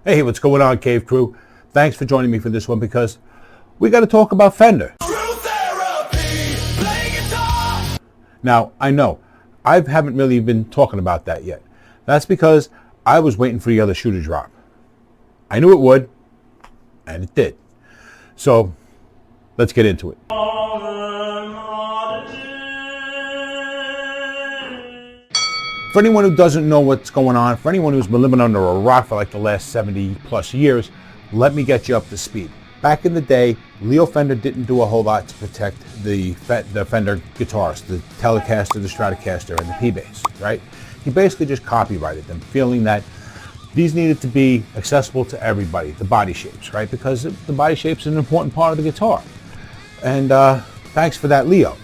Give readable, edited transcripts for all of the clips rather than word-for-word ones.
Hey, what's going on, Cave Crew? Thanks for joining me for this one because we got to talk about Fender. Now, I know, I haven't really been talking about that yet. That's because I was waiting for the other shoe to drop. I knew it would, and it did. So, let's get into it. For anyone who doesn't know what's going on, for anyone who's been living under a rock for like the last 70 plus years, let me get you up to speed. Back in the day, Leo Fender didn't do a whole lot to protect the Fender guitars, the Telecaster, the Stratocaster, and the P-Bass, right? He basically just copyrighted them, feeling that these needed to be accessible to everybody, the body shapes, right? Because the body shape's an important part of the guitar. And thanks for that, Leo.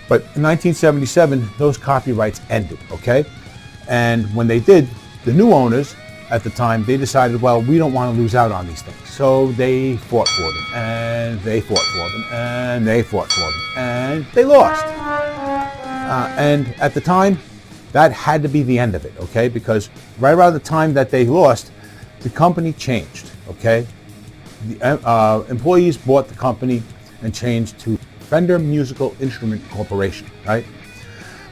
But in 1977, those copyrights ended, okay? And when they did, the new owners at the time, they decided, well, we don't want to lose out on these things. So they fought for them, and they fought for them, and they fought for them, and they lost. And at the time, that had to be the end of it, okay? Because right around the time that they lost, the company changed, okay? The employees bought the company and changed to Fender Musical Instrument Corporation, right?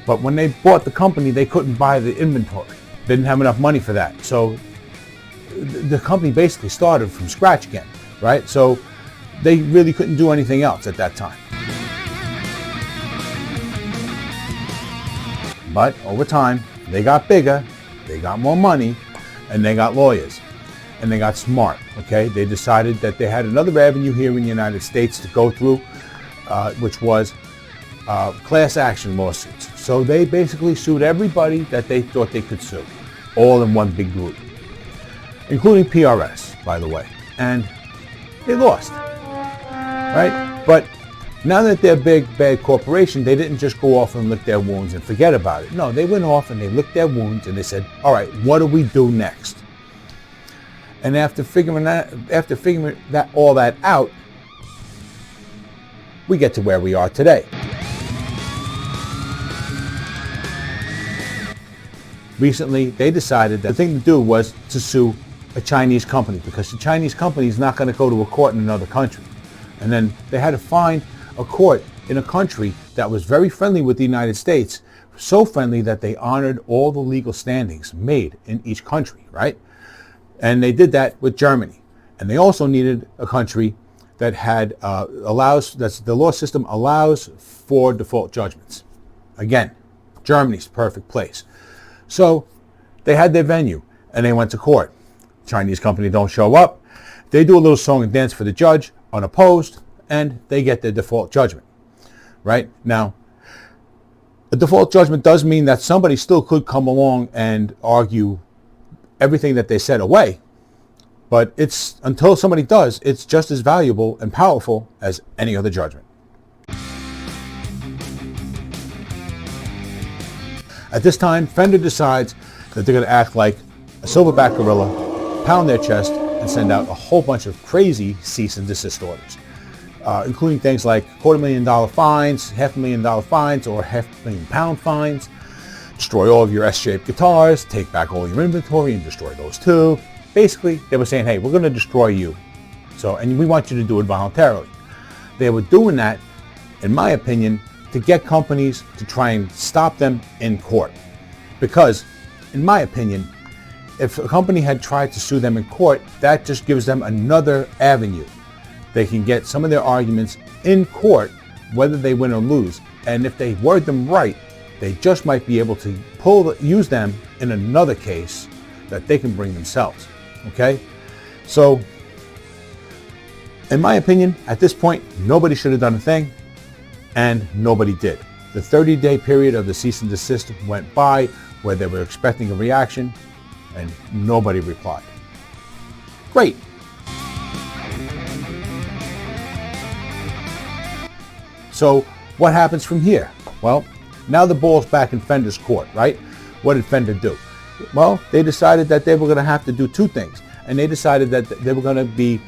But when they bought the company, they couldn't buy the inventory. They didn't have enough money for that. So the company basically started from scratch again, right? So they really couldn't do anything else at that time. But over time, they got bigger, they got more money, and they got lawyers. And they got smart, okay? They decided that they had another avenue here in the United States to go through, which was class action lawsuits. So they basically sued everybody that they thought they could sue, all in one big group, including PRS, by the way. And they lost, right? But now that they're a big, bad corporation, they didn't just go off and lick their wounds and forget about it. No, they went off and they licked their wounds and they said, all right, what do we do next? And after figuring all that out, we get to where we are today. Recently, they decided that the thing to do was to sue a Chinese company because the Chinese company is not going to go to a court in another country. And then they had to find a court in a country that was very friendly with the United States, so friendly that they honored all the legal standings made in each country, right? And they did that with Germany. And they also needed a country that had the law system allows for default judgments. Again, Germany's the perfect place. So they had their venue and they went to court. Chinese company don't show up. They do a little song and dance for the judge unopposed and they get their default judgment. Right? Now, a default judgment does mean that somebody still could come along and argue everything that they said away. But until somebody does, it's just as valuable and powerful as any other judgment. At this time, Fender decides that they're going to act like a silverback gorilla, pound their chest, and send out a whole bunch of crazy cease and desist orders, including things like $250,000 fines, $500,000 fines, or £500,000 fines, destroy all of your S-shaped guitars, take back all your inventory and destroy those too. Basically, they were saying, hey, we're going to destroy you. And we want you to do it voluntarily. They were doing that, in my opinion, to get companies to try and stop them in court. Because, in my opinion, if a company had tried to sue them in court, that just gives them another avenue. They can get some of their arguments in court, whether they win or lose. And if they word them right, they just might be able to use them in another case that they can bring themselves. Okay? So, in my opinion, at this point, nobody should have done a thing, and nobody did. The 30-day period of the cease and desist went by where they were expecting a reaction, and nobody replied. Great. So, what happens from here? Well, now the ball's back in Fender's court, right? What did Fender do? Well, they decided that they were going to have to do two things, and they decided that they were going to be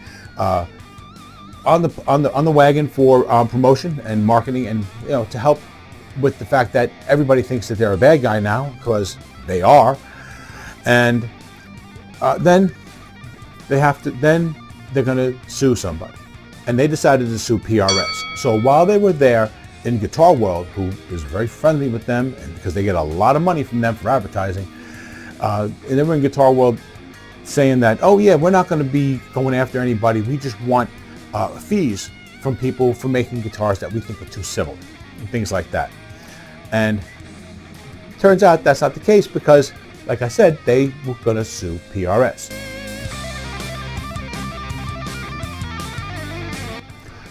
on the wagon for promotion and marketing, and to help with the fact that everybody thinks that they're a bad guy now because they are. And then they're going to sue somebody. And they decided to sue PRS. So while they were there in Guitar World, who is very friendly with them, and because they get a lot of money from them for advertising, and they were in Guitar World saying that, oh yeah, we're not going to be going after anybody. We just want fees from people for making guitars that we think are too civil, and things like that. And turns out that's not the case because, like I said, they were going to sue PRS.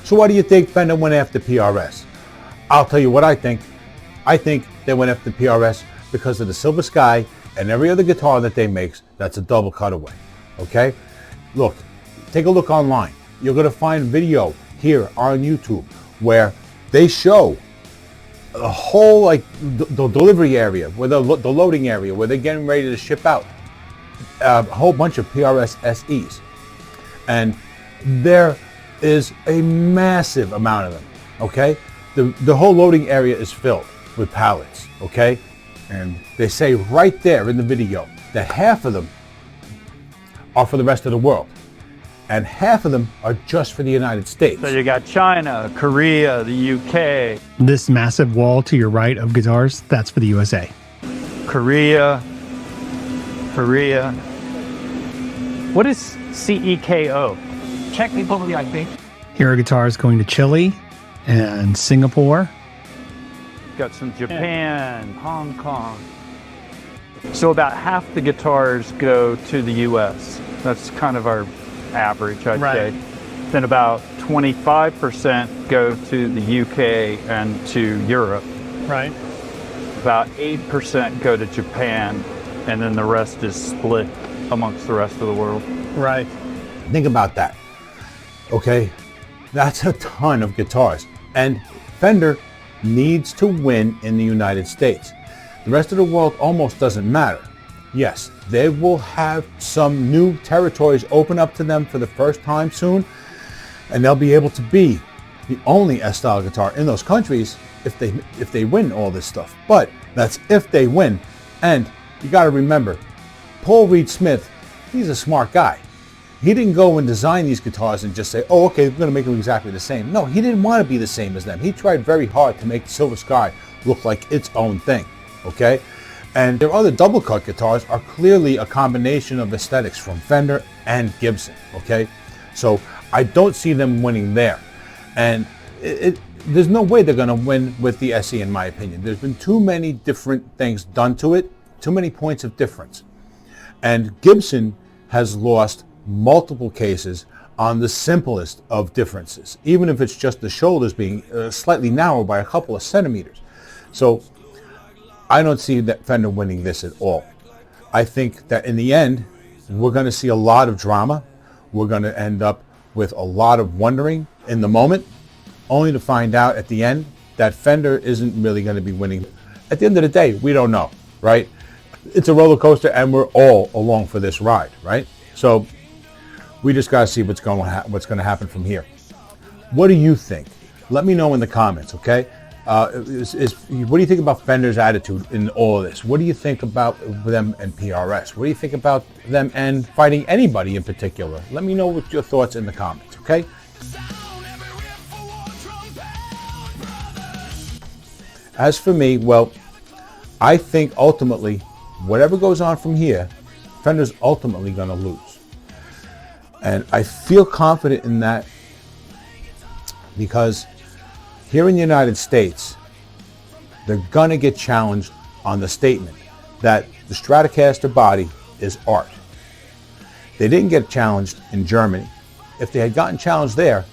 So why do you think Fender went after PRS? I'll tell you what I think. I think they went after PRS because of the Silver Sky and every other guitar that they make that's a double cutaway. Okay? Look, take a look online. You're going to find video here on YouTube where they show a whole, like, the delivery area, where the loading area, where they're getting ready to ship out a whole bunch of PRS SEs. And there is a massive amount of them, okay? The whole loading area is filled with pallets, okay? And they say right there in the video that half of them are for the rest of the world, and half of them are just for the United States. So you got China, Korea, the UK. This massive wall to your right of guitars, that's for the USA. Korea. What is CEKO? Czech Republic, I think. Here are guitars going to Chile and Singapore. Got some Japan, Hong Kong. So about half the guitars go to the US. That's kind of our average, I'd say. Then about 25% go to the UK and to Europe. Right. About 8% go to Japan, and then the rest is split amongst the rest of the world. Right. Think about that. Okay? That's a ton of guitars. And Fender needs to win in the United States. The rest of the world almost doesn't matter. Yes, they will have some new territories open up to them for the first time soon, and they'll be able to be the only S-style guitar in those countries if they win all this stuff. But that's if they win. And you got to remember, Paul Reed Smith, he's a smart guy. He didn't go and design these guitars and just say, oh, okay, we're going to make them exactly the same. No, he didn't want to be the same as them. He tried very hard to make the Silver Sky look like its own thing, okay? And their other double cut guitars are clearly a combination of aesthetics from Fender and Gibson, okay? So I don't see them winning there. And there's no way they're going to win with the SE, in my opinion. There's been too many different things done to it, too many points of difference. And Gibson has lost multiple cases on the simplest of differences, even if it's just the shoulders being slightly narrow by a couple of centimeters. So I don't see that Fender winning this at all. I think that in the end, we're going to see a lot of drama. We're going to end up with a lot of wondering in the moment, only to find out at the end that Fender isn't really going to be winning. At the end of the day, we don't know, right? It's a roller coaster, and we're all along for this ride, right? So we just got to see what's going to happen from here. What do you think? Let me know in the comments, okay? What do you think about Fender's attitude in all of this? What do you think about them and PRS? What do you think about them and fighting anybody in particular? Let me know what your thoughts in the comments, okay? As for me, well, I think ultimately, whatever goes on from here, Fender's ultimately going to lose. And I feel confident in that because here in the United States, they're going to get challenged on the statement that the Stratocaster body is art. They didn't get challenged in Germany. If they had gotten challenged there,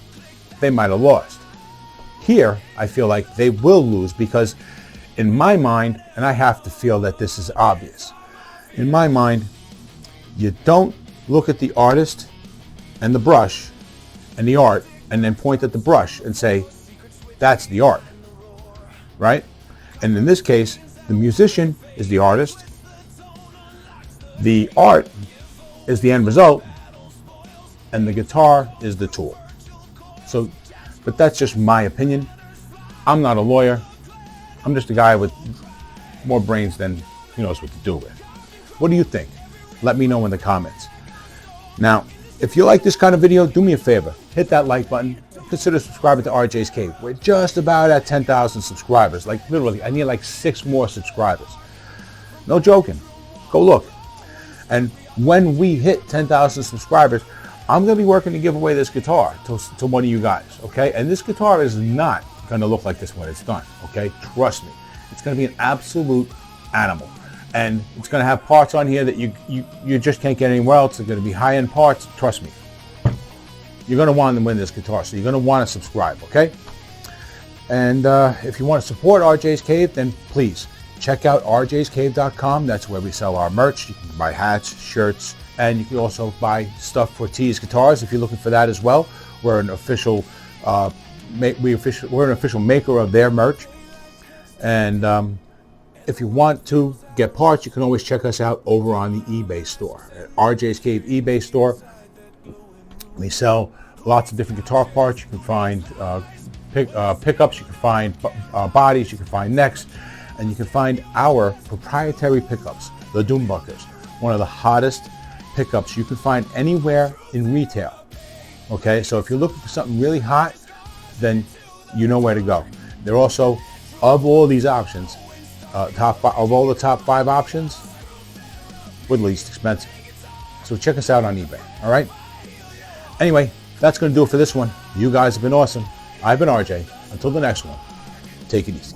they might have lost. Here, I feel like they will lose because in my mind, and I have to feel that this is obvious, in my mind, you don't look at the artist and the brush and the art and then point at the brush and say, that's the art, right? And in this case, the musician is the artist, the art is the end result, and the guitar is the tool. So, but that's just my opinion. I'm not a lawyer. I'm just a guy with more brains than he knows what to do with. What do you think? Let me know in the comments. Now, if you like this kind of video, do me a favor. Hit that like button. Consider subscribing to RJ's Cave. We're just about at 10,000 subscribers. Like literally, I need like 6 more subscribers. No joking. Go look. And when we hit 10,000 subscribers, I'm going to be working to give away this guitar to one of you guys, okay? And this guitar is not going to look like this when it's done, okay? Trust me. It's going to be an absolute animal. And it's going to have parts on here that you just can't get anywhere else. They're going to be high-end parts. Trust me. You're going to want to win this guitar, so you're going to want to subscribe, okay? And if you want to support RJ's Cave, then please check out rjscave.com. That's where we sell our merch. You can buy hats, shirts, and you can also buy stuff for T's Guitars if you're looking for that as well. We're an official, we're an official maker of their merch. And if you want to get parts, you can always check us out over on the eBay store, at RJ's Cave eBay store. We sell lots of different guitar parts. You can find pickups, you can find bodies, you can find necks, and you can find our proprietary pickups, the Doombuckers, one of the hottest pickups you can find anywhere in retail. Okay, so if you're looking for something really hot, then you know where to go. They're also, of all these options, of all the top 5 options, we're the least expensive. So check us out on eBay, all right? Anyway, that's going to do it for this one. You guys have been awesome. I've been RJ. Until the next one, take it easy.